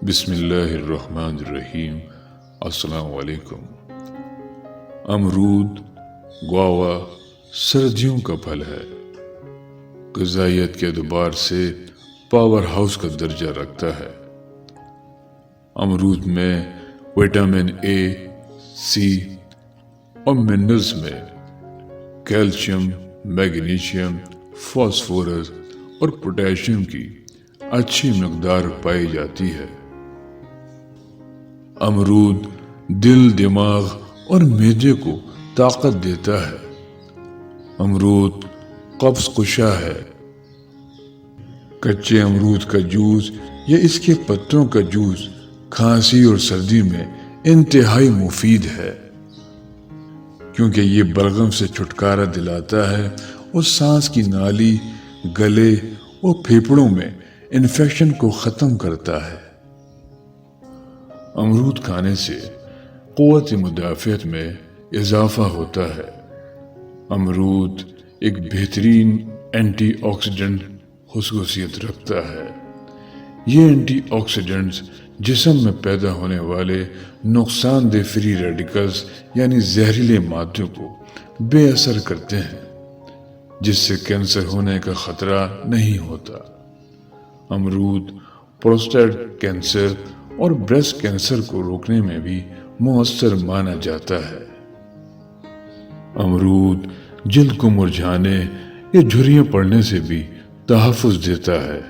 بسم اللہ الرحمن الرحیم۔ السلام علیکم۔ امرود گووا سردیوں کا پھل ہے، غذائیت کے اعتبار سے پاور ہاؤس کا درجہ رکھتا ہے۔ امرود میں وٹامن اے، سی اور منرلز میں کیلشیم، میگنیشیم، فاسفورس اور پوٹاشیم کی اچھی مقدار پائی جاتی ہے۔ امرود دل، دماغ اور معدے کو طاقت دیتا ہے۔ امرود قبض کشا ہے۔ کچے امرود کا جوس یا اس کے پتوں کا جوس کھانسی اور سردی میں انتہائی مفید ہے، کیونکہ یہ بلغم سے چھٹکارا دلاتا ہے اور سانس کی نالی، گلے اور پھیپھڑوں میں انفیکشن کو ختم کرتا ہے۔ امرود کھانے سے قوت مدافعت میں اضافہ ہوتا ہے۔ امرود ایک بہترین اینٹی آکسیڈنٹ خصوصیت رکھتا ہے۔ یہ اینٹی آکسیڈنٹس جسم میں پیدا ہونے والے نقصان دہ فری ریڈیکلز یعنی زہریلے مادوں کو بے اثر کرتے ہیں، جس سے کینسر ہونے کا خطرہ نہیں ہوتا۔ امرود پروسٹیٹ کینسر اور بریسٹ کینسر کو روکنے میں بھی مؤثر مانا جاتا ہے۔ امرود جلد کو مرجھانے یا جھریاں پڑنے سے بھی تحفظ دیتا ہے۔